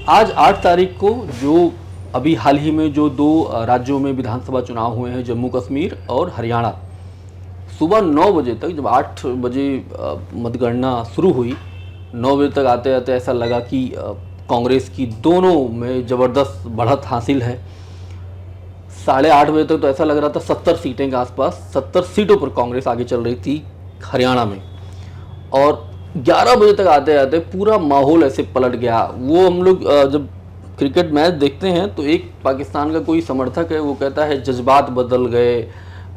आज 8 तारीख को जो अभी हाल ही में जो दो राज्यों में विधानसभा चुनाव हुए हैं, जम्मू कश्मीर और हरियाणा, सुबह 9 बजे तक, जब 8 बजे मतगणना शुरू हुई, 9 बजे तक आते आते ऐसा लगा कि कांग्रेस की दोनों में ज़बरदस्त बढ़त हासिल है। 8:30 बजे तक तो ऐसा लग रहा था 70 सीटें के आसपास, 70 सीटों पर कांग्रेस आगे चल रही थी हरियाणा में। और 11 बजे तक आते आते पूरा माहौल ऐसे पलट गया। वो हम लोग जब क्रिकेट मैच देखते हैं तो एक पाकिस्तान का कोई समर्थक है, वो कहता है जज्बात बदल गए,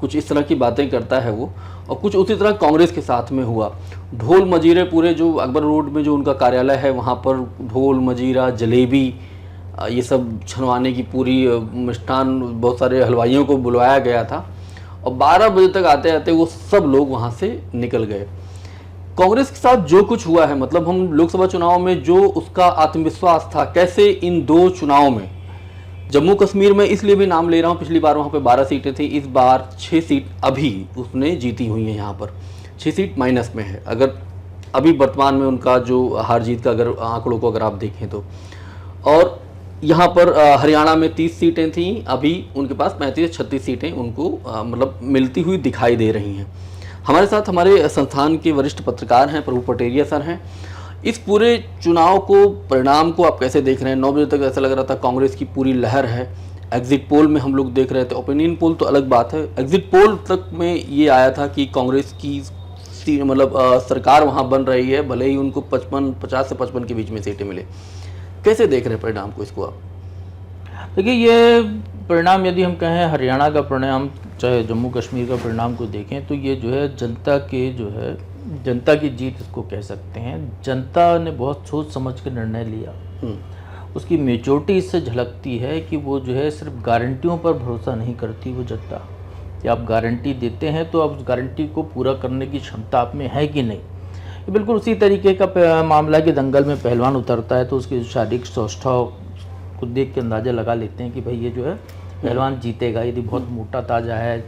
कुछ इस तरह की बातें करता है वो। और कुछ उसी तरह कांग्रेस के साथ में हुआ। ढोल मजीरे पूरे, जो अकबर रोड में जो उनका कार्यालय है वहाँ पर ढोल मजीरा, जलेबी, ये सब छनवाने की पूरी मिष्ठान, बहुत सारे हलवाइयों को बुलवाया गया था। और 12 बजे तक आते आते वो सब लोग वहाँ से निकल गए। कांग्रेस के साथ जो कुछ हुआ है, मतलब हम लोकसभा चुनाव में जो उसका आत्मविश्वास था, कैसे इन दो चुनाव में, जम्मू कश्मीर में इसलिए भी नाम ले रहा हूँ, पिछली बार वहाँ पे 12 सीटें थी, इस बार 6 सीट अभी उसने जीती हुई हैं। यहाँ पर 6 सीट माइनस में है, अगर अभी वर्तमान में उनका जो हार जीत का अगर आंकड़ों को अगर आप देखें तो। और यहाँ पर हरियाणा में 30 सीटें थीं, अभी उनके पास 35-36 सीटें उनको मतलब मिलती हुई दिखाई दे रही हैं। हमारे साथ हमारे संस्थान के वरिष्ठ पत्रकार हैं, प्रभु पटेरिया सर हैं। इस पूरे चुनाव को, परिणाम को आप कैसे देख रहे हैं? 9 बजे तक ऐसा लग रहा था कांग्रेस की पूरी लहर है। एग्जिट पोल में हम लोग देख रहे थे, ओपिनियन पोल तो अलग बात है, एग्जिट पोल तक में ये आया था कि कांग्रेस की मतलब सरकार वहाँ बन रही है, भले ही उनको 50 से 55 के बीच में सीटें मिले। कैसे देख रहे हैं परिणाम को, इसको आप? देखिए, ये परिणाम यदि हम कहें हरियाणा का परिणाम, चाहे जम्मू कश्मीर का परिणाम को देखें, तो ये जो है जनता के जो है जनता की जीत इसको कह सकते हैं। जनता ने बहुत सोच समझ कर निर्णय लिया। उसकी मेजॉरिटी इससे झलकती है कि वो जो है सिर्फ गारंटियों पर भरोसा नहीं करती वो जनता, कि आप गारंटी देते हैं तो आप उस गारंटी को पूरा करने की क्षमता आप में है कि नहीं। ये बिल्कुल उसी तरीके का मामला कि दंगल में पहलवान उतरता है तो उसकी शारीरिक सौष्ठव को देख के अंदाज़ा लगा लेते हैं कि भाई ये जो है पहलवान जीतेगा। यदि बहुत मोटा ताजा है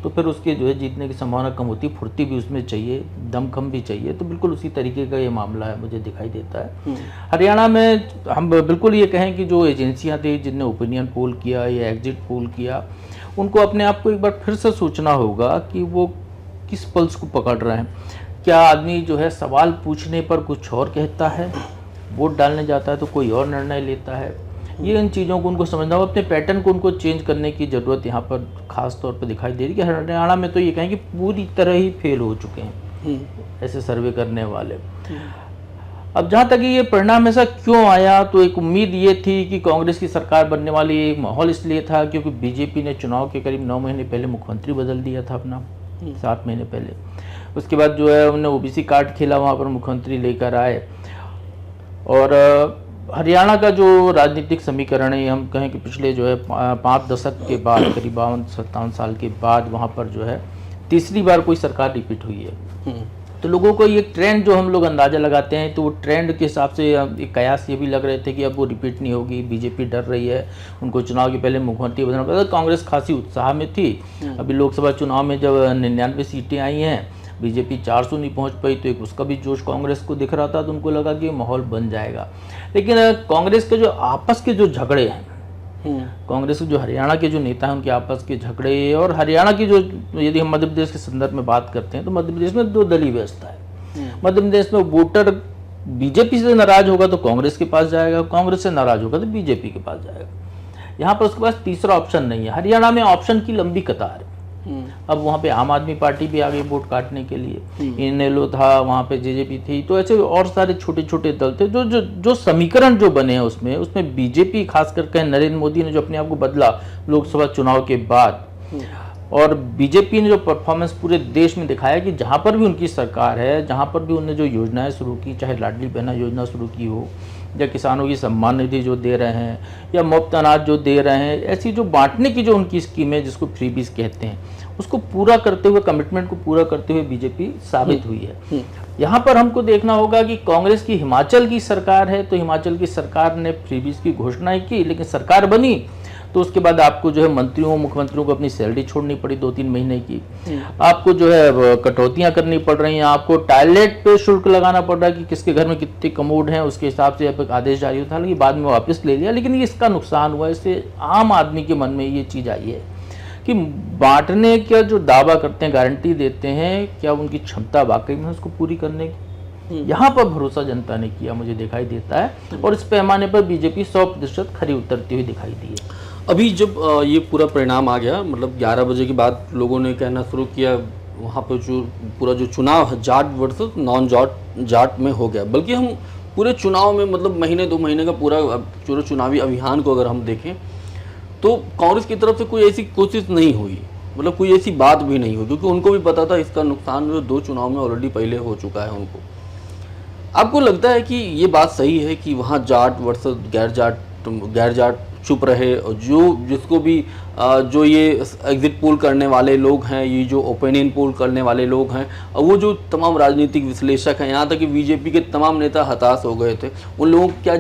तो फिर उसके जो है जीतने की संभावना कम होती, फुर्ती भी उसमें चाहिए, दमखम भी चाहिए। तो बिल्कुल उसी तरीके का ये मामला है, मुझे दिखाई देता है। हरियाणा में हम बिल्कुल ये कहें कि जो एजेंसियां थी जिनने ओपिनियन पोल किया या एग्जिट पोल किया, उनको अपने आप को एक बार फिर से सोचना होगा कि वो किस पल्स को पकड़ रहे हैं। क्या आदमी जो है सवाल पूछने पर कुछ और कहता है, वोट डालने जाता है तो कोई और निर्णय लेता है? ये इन चीज़ों को उनको समझना हो, अपने पैटर्न को उनको चेंज करने की ज़रूरत यहाँ पर ख़ास तौर पर दिखाई दे रही है। कि हरियाणा में तो ये कहें कि पूरी तरह ही फेल हो चुके हैं ऐसे सर्वे करने वाले। अब जहाँ तक ये परिणाम ऐसा क्यों आया, तो एक उम्मीद ये थी कि कांग्रेस की सरकार बनने वाली, एक माहौल इसलिए था क्योंकि बीजेपी ने चुनाव के करीब 9 महीने पहले मुख्यमंत्री बदल दिया था अपना, 7 महीने पहले। उसके बाद जो है उन्होंने ओबीसी कार्ड खेला, वहाँ पर मुख्यमंत्री लेकर आए। और हरियाणा का जो राजनीतिक समीकरण है, हम कहें कि पिछले जो है 5 दशक के बाद, करीब 52-57 साल के बाद वहाँ पर जो है तीसरी बार कोई सरकार रिपीट हुई है। तो लोगों को ये ट्रेंड जो हम लोग अंदाज़ा लगाते हैं, तो वो ट्रेंड के हिसाब से एक कयास ये भी लग रहे थे कि अब वो रिपीट नहीं होगी। बीजेपी डर रही है, उनको चुनाव के पहले मुख्यमंत्री बनाना पड़ा। कांग्रेस खासी उत्साह में थी। अभी लोकसभा चुनाव में जब 99 सीटें आई हैं, बीजेपी 400 नहीं पहुंच पाई, तो एक उसका भी जोश कांग्रेस को दिख रहा था, तो उनको लगा कि माहौल बन जाएगा। लेकिन कांग्रेस के जो आपस के जो झगड़े हैं, कांग्रेस के जो हरियाणा के जो नेता हैं उनके आपस के झगड़े, और हरियाणा की जो, यदि हम मध्य प्रदेश के संदर्भ में बात करते हैं तो मध्य प्रदेश में 2 दलीय व्यवस्था है। मध्य प्रदेश में वोटर बीजेपी से नाराज होगा तो कांग्रेस के पास जाएगा, कांग्रेस से नाराज होगा तो बीजेपी के पास जाएगा। यहाँ पर उसके पास तीसरा ऑप्शन नहीं है। हरियाणा में ऑप्शन की लंबी कतार है। अब वहाँ पे आम आदमी पार्टी भी आ गई वोट काटने के लिए, इनेलो था, वहाँ पे जेजेपी थी, तो ऐसे और सारे छोटे छोटे दल थे। जो समीकरण जो बने हैं उसमें बीजेपी खास करके नरेंद्र मोदी ने जो अपने आप को बदला लोकसभा चुनाव के बाद, और बीजेपी ने जो परफॉर्मेंस पूरे देश में दिखाया कि जहाँ पर भी उनकी सरकार है, जहाँ पर भी उन्होंने जो योजनाएं शुरू की, चाहे लाडली बहना योजना शुरू की हो, या किसानों की सम्मान निधि जो दे रहे हैं, या मुफ्त अनाज जो दे रहे हैं, ऐसी जो बांटने की जो उनकी स्कीम है जिसको फ्रीबीज कहते हैं, उसको पूरा करते हुए, कमिटमेंट को पूरा करते हुए बीजेपी साबित हुई है। यहाँ पर हमको देखना होगा कि कांग्रेस की हिमाचल की सरकार है, तो हिमाचल की सरकार ने फ्रीबीज की घोषणा की, लेकिन सरकार बनी तो उसके बाद आपको जो है मंत्रियों मुख्यमंत्रियों को अपनी सैलरी छोड़नी पड़ी 2-3 महीने की। आपको जो है कटौतियां करनी पड़ रही हैं, आपको टॉयलेट पे शुल्क लगाना पड़ रहा है कि किसके घर में कितने कमोड हैं, उसके हिसाब से अब आदेश जारी होता है, लेकिन बाद में वापस ले लिया। लेकिन ये इसका नुकसान हुआ, इससे आम आदमी के मन में ये चीज़ आई है कि बांटने का जो दावा करते हैं, गारंटी देते हैं, क्या उनकी क्षमता वाकई में उसको पूरी करने की? यहाँ पर भरोसा जनता ने किया, मुझे दिखाई देता है, और इस पैमाने पर बीजेपी 100% खरी उतरती हुई दिखाई दी है। अभी जब ये पूरा परिणाम आ गया, मतलब 11 बजे के बाद लोगों ने कहना शुरू किया वहाँ पर जो पूरा जो चुनाव है जाट वर्सेस नॉन जाट में हो गया। बल्कि हम पूरे चुनाव में मतलब महीने 2 महीने का पूरा चुनावी अभियान को अगर हम देखें तो कांग्रेस की तरफ से कोई ऐसी कोशिश नहीं हुई, मतलब कोई ऐसी बात भी नहीं हुई, क्योंकि उनको भी पता था इसका नुकसान जो 2 चुनाव में ऑलरेडी पहले हो चुका है उनको। आपको लगता है कि ये बात सही है कि वहाँ जाट वर्सेस गैर जाट चुप रहे, और जिसको भी जो ये एग्जिट पोल करने वाले लोग हैं, ये जो ओपिनियन पोल करने वाले लोग हैं, और वो जो तमाम राजनीतिक विश्लेषक हैं, यहाँ तक कि बीजेपी के तमाम नेता हताश हो गए थे। उन लोगों की क्या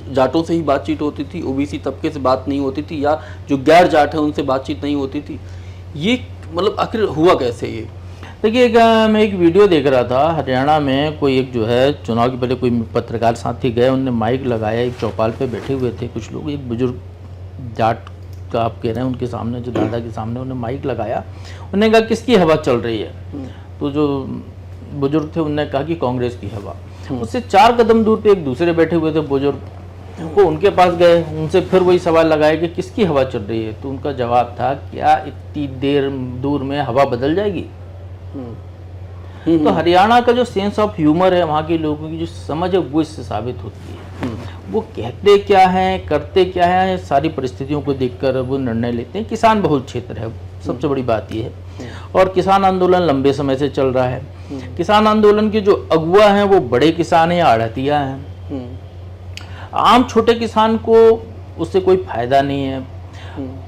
जाटों से ही बातचीत होती थी, ओबीसी तबके से बात नहीं होती थी, या जो गैर जाट है उनसे बातचीत नहीं होती थी? ये मतलब आखिर हुआ कैसे ये? देखिए, मैं एक वीडियो देख रहा था, हरियाणा में कोई एक जो है चुनाव के पहले कोई पत्रकार साथी गए, उनने माइक लगाया, एक चौपाल पे बैठे हुए थे कुछ लोग, एक बुजुर्ग जाट का आप कह रहे हैं उनके सामने, जो दादा के सामने उन्होंने माइक लगाया, उन्होंने कहा किसकी हवा चल रही है? तो जो बुजुर्ग थे उन्होंने कहा कि कांग्रेस की हवा। उससे 4 कदम दूर पे एक दूसरे बैठे हुए थे बुजुर्ग, वो उनके पास गए, उनसे फिर वही सवाल लगाया कि किसकी हवा चल रही है? तो उनका जवाब था, क्या इतनी देर दूर में हवा बदल जाएगी? तो हरियाणा का जो सेंस ऑफ ह्यूमर है, वहाँ के लोगों की जो समझ है, वो इससे साबित होती है। वो कहते क्या हैं, करते क्या हैं, सारी परिस्थितियों को देखकर वो निर्णय लेते हैं। किसान बहुल क्षेत्र है, सबसे बड़ी बात ये है, और किसान आंदोलन लंबे समय से चल रहा है। किसान आंदोलन के जो अगुआ हैं वो बड़े किसान हैं, आढ़तिया हैं। आम छोटे किसान को उससे कोई फायदा नहीं है।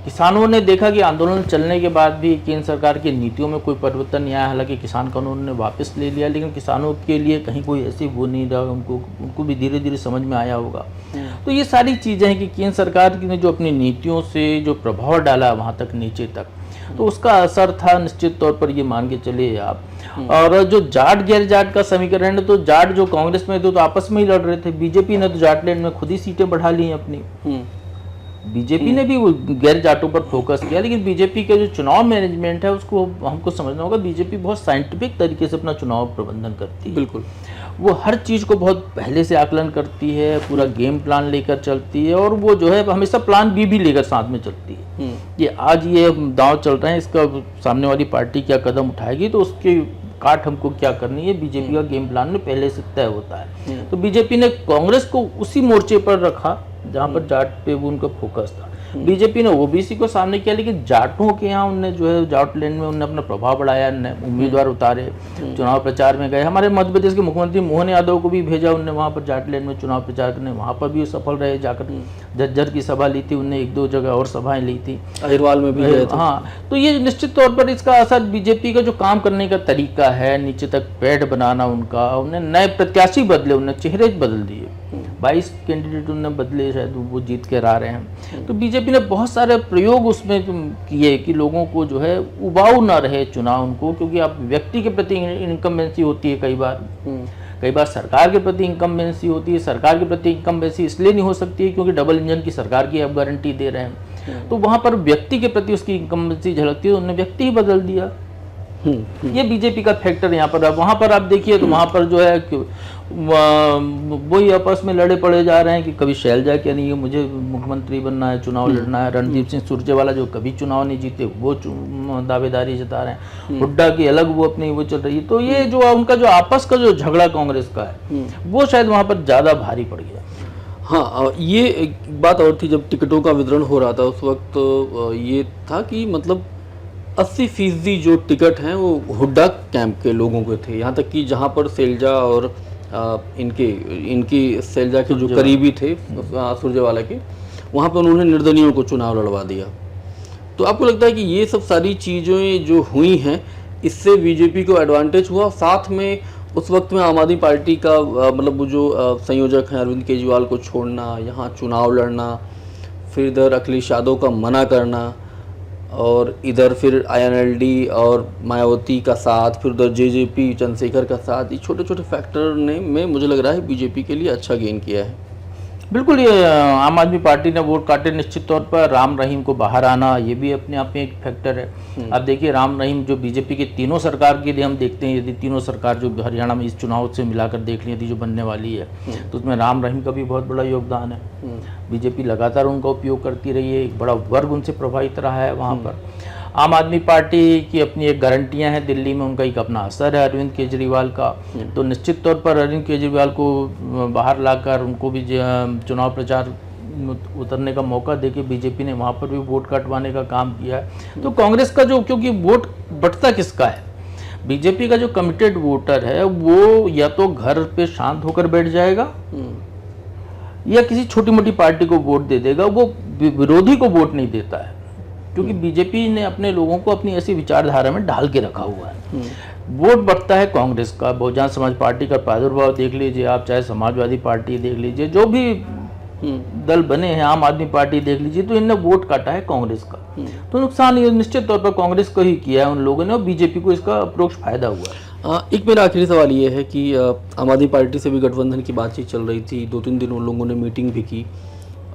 किसानों ने देखा कि आंदोलन चलने के बाद भी केंद्र सरकार की नीतियों में कोई परिवर्तन नहीं आया, हालांकि किसान कानून ने वापस ले लिया, लेकिन किसानों के लिए कहीं कोई ऐसी वो नहीं रहा, उनको भी धीरे धीरे समझ में आया होगा। तो ये सारी चीज़ें हैं कि केंद्र सरकार ने जो अपनी नीतियों से जो प्रभाव डाला वहाँ तक नीचे तक, तो उसका असर था निश्चित तौर पर, ये मान के चलिए आप। और जो जाट गैर जाट का समीकरण है, तो जाट जो कांग्रेस में थे तो आपस में ही लड़ रहे थे, बीजेपी ने तो जाटलैंड में खुद ही सीटें बढ़ा ली अपनी। बीजेपी ने भी गैर जाटों पर फोकस किया, लेकिन बीजेपी के जो चुनाव मैनेजमेंट है उसको हमको समझना होगा। बीजेपी बहुत साइंटिफिक तरीके से अपना चुनाव प्रबंधन करती है। बिल्कुल, वो हर चीज़ को बहुत पहले से आकलन करती है, पूरा गेम प्लान लेकर चलती है, और वो जो है हमेशा प्लान बी भी लेकर साथ में चलती है। ये आज ये दांव चल रहे हैं, इसका सामने वाली पार्टी क्या कदम उठाएगी तो उसके काट हमको क्या करनी है, बीजेपी का गेम प्लान में पहले से तय होता है। तो बीजेपी ने कांग्रेस को उसी मोर्चे पर रखा जहाँ पर जाट पे वो उनका फोकस था। बीजेपी ने ओबीसी को सामने किया, लेकिन जाटों के यहाँ उनने जो है जाटलैंड में उन्होंने अपना प्रभाव बढ़ाया, उम्मीदवार उतारे, चुनाव प्रचार में गए। हमारे मध्य प्रदेश के मुख्यमंत्री मोहन यादव को भी भेजा उनने वहाँ पर जाटलैंड में चुनाव प्रचार करने, वहाँ पर भी सफल रहे, जाकर झज्जर की सभा ली थी उनने, 1-2 जगह और सभाएं ली थी, अहिरवाल में भी गए थे। हाँ, तो ये निश्चित तौर पर इसका असर बीजेपी का जो काम करने का तरीका है, नीचे तक पैड बनाना उनका, उन्हें नए प्रत्याशी बदले, उन्हें चेहरे बदल दिए, 22 कैंडिडेट उन्होंने बदले, शायद वो जीत कर आ रहे हैं। तो बीजेपी ने बहुत सारे प्रयोग उसमें किए कि लोगों को जो है उबाऊ ना रहे चुनाव उनको, क्योंकि आप व्यक्ति के प्रति इनकम्बेंसी होती है, कई बार सरकार के प्रति इनकम्बेंसी होती है। सरकार के प्रति इनकम्बेंसी इसलिए नहीं हो सकती है क्योंकि डबल इंजन की सरकार की आप गारंटी दे रहे हैं, तो वहाँ पर व्यक्ति के प्रति उसकी इनकम्बेंसी झलकती है, उन्होंने व्यक्ति ही बदल दिया। ये बीजेपी का फैक्टर यहाँ पर। वहाँ पर आप देखिए तो वहाँ पर जो है वही आपस में लड़े पड़े जा रहे हैं कि कभी शैलजा क्या नहीं है, मुझे मुख्यमंत्री बनना है, चुनाव लड़ना है। रणदीप सिंह सुरजेवाला जो कभी चुनाव नहीं जीते वो दावेदारी जता रहे हैं, हुड्डा की अलग वो अपनी वो चल रही है। तो ये जो उनका जो आपस का जो झगड़ा कांग्रेस का है वो शायद वहाँ पर ज़्यादा भारी पड़ गया। हाँ, ये एक बात और थी, जब टिकटों का वितरण हो रहा था उस वक्त ये था कि मतलब 80% जो टिकट हैं वो हुड्डा कैंप के लोगों के थे, यहाँ तक कि जहाँ पर सैलजा और इनकी सैलजा के जो करीबी थे सुरजेवाला के, वहाँ पर उन्होंने निर्दलीयों को चुनाव लड़वा दिया। तो आपको लगता है कि ये सब सारी चीज़ें जो हुई हैं इससे बीजेपी को एडवांटेज हुआ, साथ में उस वक्त में आम आदमी पार्टी का मतलब वो जो संयोजक हैं अरविंद केजरीवाल को छोड़ना, यहाँ चुनाव लड़ना, फिर इधर अखिलेश यादव का मना करना, और इधर फिर आईएनएलडी और मायावती का साथ, फिर उधर जेजेपी चंद्रशेखर का साथ, ये छोटे छोटे फैक्टर ने में मुझे लग रहा है बीजेपी के लिए अच्छा गेन किया है। बिल्कुल, ये आम आदमी पार्टी ने वोट काटे। निश्चित तौर पर राम रहीम को बाहर आना, ये भी अपने आप में एक फैक्टर है। अब देखिए, राम रहीम जो बीजेपी की तीनों सरकार के लिए हम देखते हैं, यदि तीनों सरकार जो हरियाणा में इस चुनाव से मिलाकर देख ली थी जो बनने वाली है, तो उसमें राम रहीम का भी बहुत बड़ा योगदान है। बीजेपी लगातार उनका उपयोग करती रही है, एक बड़ा वर्ग उनसे प्रभावित रहा है वहाँ पर। आम आदमी पार्टी की अपनी एक गारंटियां हैं, दिल्ली में उनका एक अपना असर है अरविंद केजरीवाल का। तो निश्चित तौर पर अरविंद केजरीवाल को बाहर लाकर उनको भी चुनाव प्रचार उतरने का मौका देके बीजेपी ने वहाँ पर भी वोट कटवाने का काम किया है। तो कांग्रेस का जो, क्योंकि वोट बटता किसका है, बीजेपी का जो कमिटेड वोटर है वो या तो घर पे शांत होकर बैठ जाएगा या किसी छोटी मोटी पार्टी को वोट दे देगा, वो विरोधी को वोट नहीं देता है। क्योंकि बीजेपी ने अपने लोगों को अपनी ऐसी विचारधारा में ढाल के रखा हुआ है। वोट बढ़ता है कांग्रेस का, बहुजन समाज पार्टी का प्रादुर्भाव देख लीजिए आप, चाहे समाजवादी पार्टी देख लीजिए, जो भी दल बने हैं, आम आदमी पार्टी देख लीजिए, तो इनने वोट काटा है कांग्रेस का। तो नुकसान ये निश्चित तौर पर कांग्रेस को ही किया है उन लोगों ने, और बीजेपी को इसका अप्रोक्ष फायदा हुआ है। एक मेरा आखिरी सवाल ये है कि आम आदमी पार्टी से भी गठबंधन की बातचीत चल रही थी, 2-3 दिन उन लोगों ने मीटिंग भी की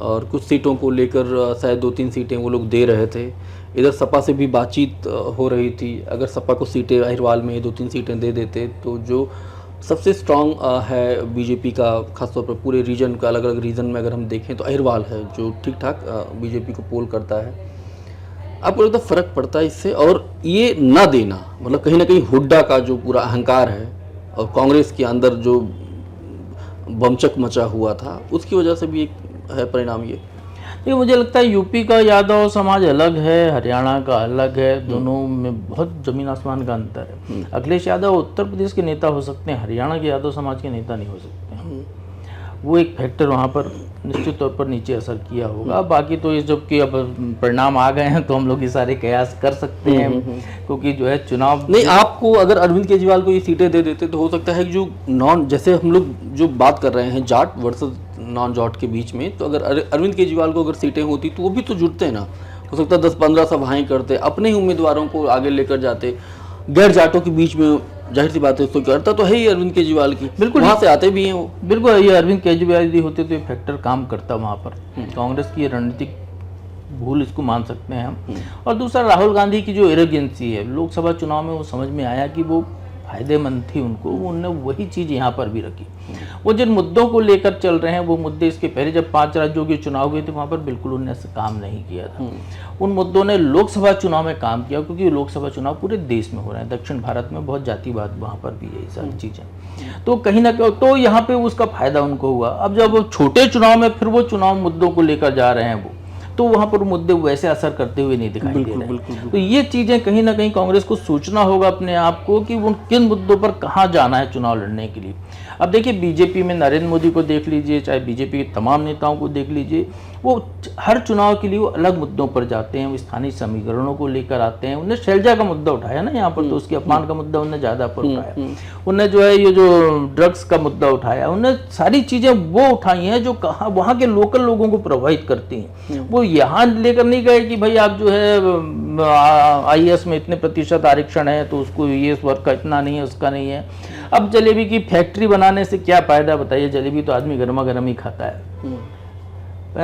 और कुछ सीटों को लेकर शायद 2-3 सीटें वो लोग दे रहे थे। इधर सपा से भी बातचीत हो रही थी, अगर सपा को सीटें अहिरवाल में 2-3 सीटें दे देते तो जो सबसे स्ट्रॉन्ग है बीजेपी का, खासतौर पर पूरे रीजन का, अलग अलग रीजन में अगर हम देखें तो अहिरवाल है जो ठीक ठाक बीजेपी को पोल करता है। आपको लगता है फ़र्क पड़ता है इससे? और ये ना देना मतलब कहीं ना कहीं हुड्डा का जो पूरा अहंकार है और कांग्रेस के अंदर जो बमचक मचा हुआ था उसकी वजह से भी एक है परिणाम ये मुझे लगता है यूपी का यादव समाज अलग है, हरियाणा का अलग है, दोनों में बहुत जमीन आसमान का अंतर है। अखिलेश यादव उत्तर प्रदेश के नेता हो सकते हैं, हरियाणा के यादव समाज के नेता नहीं हो सकते हैं। वो एक फैक्टर वहाँ पर निश्चित तौर पर नीचे असर किया होगा। बाकी तो ये जब कि अब परिणाम आ गए हैं तो हम लोग ये सारे कयास कर सकते हैं, क्योंकि जो है चुनाव नहीं, आपको अगर अरविंद केजरीवाल को ये सीटें दे देते तो हो सकता है कि जो नॉन, जैसे हम लोग जो बात कर रहे हैं जाट वर्सेस नॉन जाट के बीच में, तो अगर अरविंद केजरीवाल को अगर सीटें होती तो वो भी तो जुटते ना, हो सकता है 10-15 सभाएं करते, अपने ही उम्मीदवारों को आगे लेकर जाते, गैर जाटों के बीच में जाहिर सी बात है तो करता तो है ही अरविंद केजरीवाल की, बिल्कुल वहाँ से आते भी हैं वो। बिल्कुल, ये अरविंद केजरीवाल जी होते तो ये फैक्टर काम करता वहाँ पर। कांग्रेस की रणनीतिक भूल इसको मान सकते हैं हम। और दूसरा, राहुल गांधी की जो एरोगेंसी है, लोकसभा चुनाव में वो समझ में आया कि वो फायदेमंद थी उनको, उन्होंने वही चीज़ यहाँ पर भी रखी। वो जिन मुद्दों को लेकर चल रहे हैं वो मुद्दे इसके पहले जब 5 राज्यों के चुनाव हुए थे वहाँ पर बिल्कुल उन्होंने ऐसा काम नहीं किया था। उन मुद्दों ने लोकसभा चुनाव में काम किया, क्योंकि लोकसभा चुनाव पूरे देश में हो रहे हैं, दक्षिण भारत में बहुत जातिवाद वहाँ पर भी है, ये सारी चीज़ें। तो कहीं ना कहीं तो यहाँ पे उसका फायदा उनको हुआ। अब जब वो छोटे चुनाव में फिर वो चुनाव मुद्दों को लेकर जा रहे हैं वो, तो वहाँ पर मुद्दे वैसे असर करते हुए नहीं दिखाई दे रहे हैं। तो ये चीज़ें कहीं ना कहीं कांग्रेस को सोचना होगा अपने आप को कि वो किन मुद्दों पर कहाँ जाना है चुनाव लड़ने के लिए। अब देखिए, बीजेपी में नरेंद्र मोदी को देख लीजिए, चाहे बीजेपी के तमाम नेताओं को देख लीजिए, वो हर चुनाव के लिए वो अलग मुद्दों पर जाते हैं, वो स्थानीय समीकरणों को लेकर आते हैं। उन्हें शैलजा का मुद्दा उठाया ना यहाँ पर, तो उसके अपमान का मुद्दा उन्हें ज़्यादा पर उठाया। उन्हें जो है ये जो ड्रग्स का मुद्दा उठाया, उन्हें सारी चीज़ें वो उठाई हैं जो कहाँ वहाँ के लोकल लोगों को प्रभावित करती हैं। वो यहाँ लेकर नहीं गए कि भाई आप जो है IAS में इतने प्रतिशत आरक्षण है तो उसको ये वर्ग का इतना नहीं है, उसका नहीं है। अब जलेबी की फैक्ट्री बनाने से क्या फायदा बताइए, जलेबी तो आदमी गर्मा गर्म ही खाता है।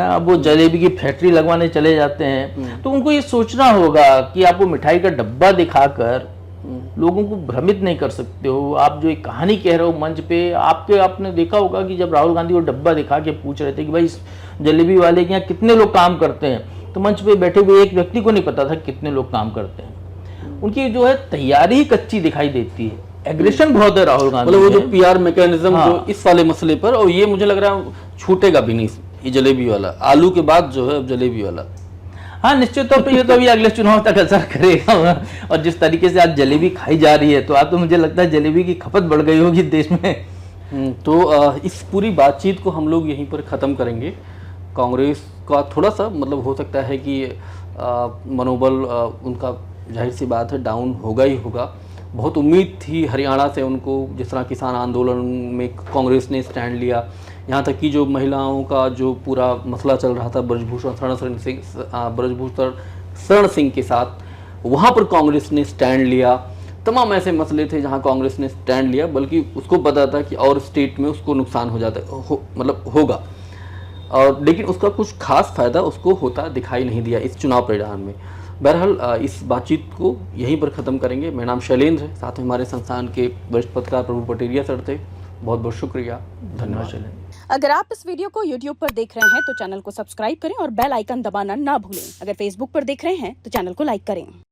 अब वो जलेबी की फैक्ट्री लगवाने चले जाते हैं, तो उनको ये सोचना होगा कि आप वो मिठाई का डब्बा दिखाकर लोगों को भ्रमित नहीं कर सकते हो। आप जो एक कहानी कह रहे हो मंच पे, आपने देखा होगा कि जब राहुल गांधी वो डब्बा दिखा के पूछ रहे थे कि भाई इस जलेबी वाले के यहाँ कितने लोग काम करते हैं, तो मंच पे बैठे हुए एक व्यक्ति को नहीं पता था कितने लोग काम करते हैं। उनकी जो है तैयारी ही कच्ची दिखाई देती है, एग्रेशन बहुत है राहुल गांधी, मतलब वो जो PR मैकेनिज्म जो इस वाले मसले पर, और ये मुझे लग रहा है छूटेगा भी नहीं ये जलेबी वाला, आलू के बाद जो है जलेबी वाला। हाँ, निश्चित तौर पे ये तो अभी अगले चुनाव तक असर करेगा। और जिस तरीके से आज जलेबी खाई जा रही है, तो आज तो मुझे लगता है जलेबी की खपत बढ़ गई होगी देश में। तो इस पूरी बातचीत को हम लोग यहीं पर ख़त्म करेंगे। कांग्रेस का थोड़ा सा मतलब हो सकता है कि मनोबल उनका जाहिर सी बात है डाउन होगा ही होगा। बहुत उम्मीद थी हरियाणा से उनको, जिस तरह किसान आंदोलन में कांग्रेस ने स्टैंड लिया, यहाँ तक कि जो महिलाओं का जो पूरा मसला चल रहा था ब्रजभूषण शरण सिंह के साथ, वहाँ पर कांग्रेस ने स्टैंड लिया। तमाम ऐसे मसले थे जहाँ कांग्रेस ने स्टैंड लिया, बल्कि उसको पता था कि और स्टेट में उसको नुकसान हो जाता मतलब होगा, और लेकिन उसका कुछ खास फायदा उसको होता दिखाई नहीं दिया इस चुनाव परिणाम में। बहरहाल इस बातचीत को यहीं पर ख़त्म करेंगे। मेरा नाम शैलेंद्र है, साथ में हमारे संस्थान के वरिष्ठ पत्रकार प्रभु पटेरिया सर थे। बहुत बहुत शुक्रिया, धन्यवाद शैलेंद्र। अगर आप इस वीडियो को YouTube पर देख रहे हैं तो चैनल को सब्सक्राइब करें और बेल आइकन दबाना ना भूलें। अगर Facebook पर देख रहे हैं तो चैनल को लाइक करें।